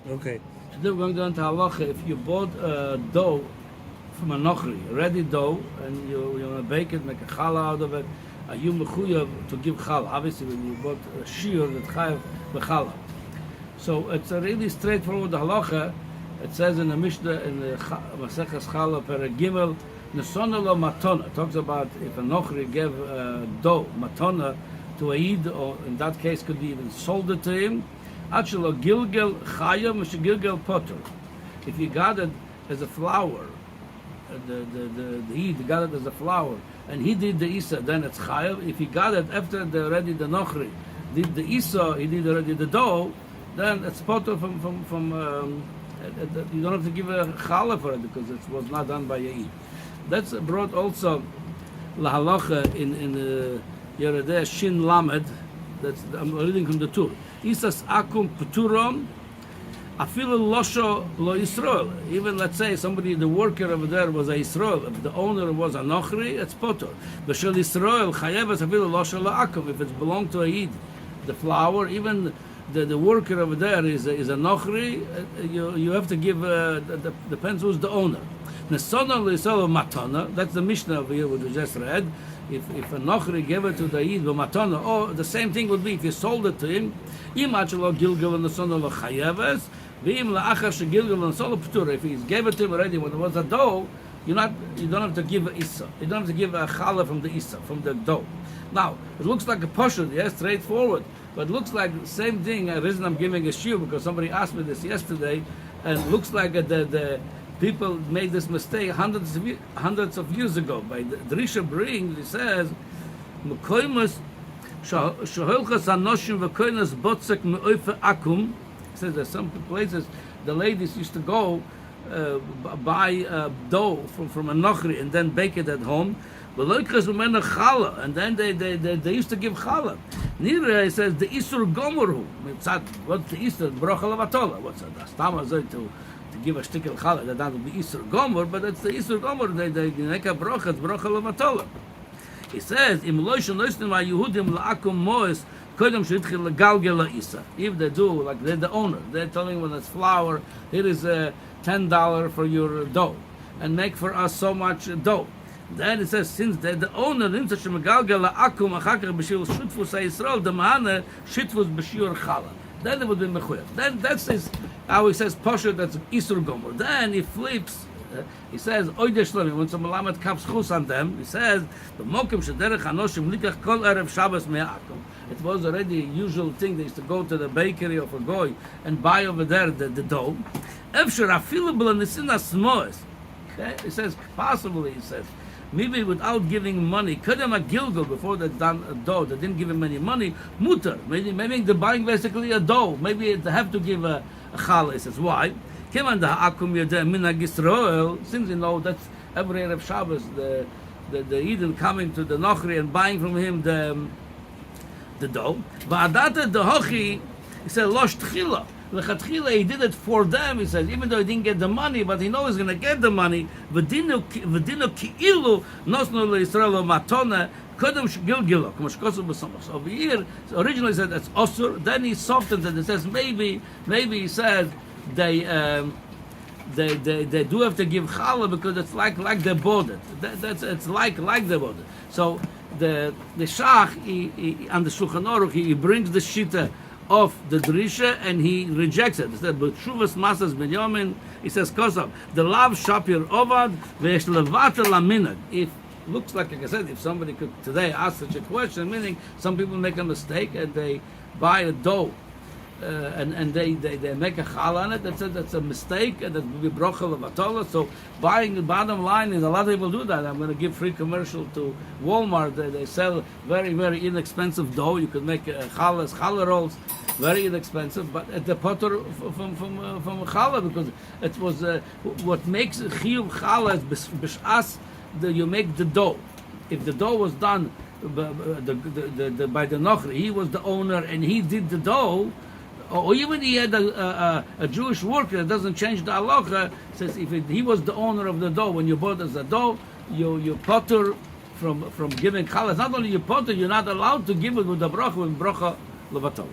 Okay. Today we're going down to halacha. If you bought dough from a Nochri, ready dough, and you want to bake it, make a challah out of it, are you mechuyav to give challah? Obviously, when you bought a shiur, that chayav b'challah. So it's a really straightforward halacha. It says in the Mishnah in the Maseches Challah Perek Gimel, Nesona lo matona. It talks about if a Nochri gave dough matona to a Eid, or in that case could be even sold it to him. Actually, gilgel chayav gilgel potter. If you got it as a flour, the Eid got it as a flour, and he did the isa, then it's chayav. If he got it after the Nochri did the isa, he did already the dough, then it's potter from you don't have to give a challah for it because it was not done by Eid. That's brought also la halacha in Yeredeh Shin Lamed. I'm reading from the Tur. Isas akum pturom afilu losho lo Yisrael. Even let's say somebody, the worker over there was a Yisrael. If the owner was a Nochri, it's potter. B'shel Yisrael chayevas afilu losho lo akum. If it's belonged to a Eid, the flour, even the worker over there is a Nochri, you have to give, depends who's the owner. Nesona l'Yisrael matana, that's the Mishnah over here which we just read. If a Nochri gave it to the Eid matana, or the same thing would be if you sold it to him, im achalo gilgul nesona l'chayeves, v'im la'achar shegilgul nesona p'tura. If he gave it to him already when it was a dough, you don't have to give a isa. You don't have to give a challah from the isa, from the dough. Now, it looks like a pashut, yes, straightforward. But it looks like the same thing. The reason I'm giving a shiur because somebody asked me this yesterday, and it looks like the people made this mistake hundreds of years ago. By the Drisha brings, he says, "Mekoymas shaholchas anoshim v'koynas botzek me'oife akum." He says there's some places the ladies used to go buy dough from a Nochri and then bake it at home. And then they used to give challah. Nira, he says, the Isur Gomorhu. What's the Isur? Brocha Levatola. What's that? Stama to give a shtikel challah. That would be Isur Gomor, but it's the Isur Gomor. They make a brocha. It's Brocha Levatola. He says, Im loishen loishen ma Yehudim la'akum moes kodem shritchil legalgel la'isa. If they do, like they're the owner, they're telling when it's flour, here is $10 for your dough, and make for us so much dough. Then it says, since they're the owner, then that's how it would be mechuyev. Then that's how he says posher. That's isur gomer. Then he flips. He says, when some malamet kaps chus on them, he says, the mokim shederech hanoshim likach kol erev Shabbos me'akum. It was already a usual thing. They used to go to the bakery of a goy and buy over there the dough. Efshar afilu b'lanisinas moes. Okay, he says possibly. He says. Maybe without giving money, Kadam a Gilgul before they done a dough, they didn't give him any money, mutter. Maybe they're buying basically a dough. Maybe they have to give a challah. He says, why? Since you know that's every Erev Shabbos, the Eden coming to the Nochri and buying from him the dough. Va'adata dehochi, he said, losh tchila. Lechatchila, he did it for them. He says, even though he didn't get the money, but he knows he's going to get the money. V'dinu ki'ilu nosnu leYisrael matona kodem shgilgilo. K'mashkosu b'samos. Over here, originally he said that's osur. Then he softened it. He says maybe he said they do have to give challah because it's like they bought it. It's like they bought it. So the shach on the Shulchan Aruch he brings the shita of the Drisha and he rejects it. He said, but Shuvas Masas Benyamin, he says, Kosav, the lav shapir ovad, ve'esh levata laminag. If, looks like I said, if somebody could today ask such a question, meaning some people make a mistake and they buy a dough and they make a challah on it, that's a mistake and that will be brocha levatola. So buying, the bottom line is a lot of people do that. I'm going to give free commercial to Walmart. They sell very, very inexpensive dough. You could make challah rolls, very inexpensive, but at the potter from challah because it was what makes chiyuv challah is b'shas you make the dough. If the dough was done by the Nochri, he was the owner and he did the dough. Or even he had a Jewish worker that doesn't change the halacha. Says if he was the owner of the dough when you bought as a dough, you potter from giving challah. Not only you potter, you're not allowed to give it with the bracha levatala.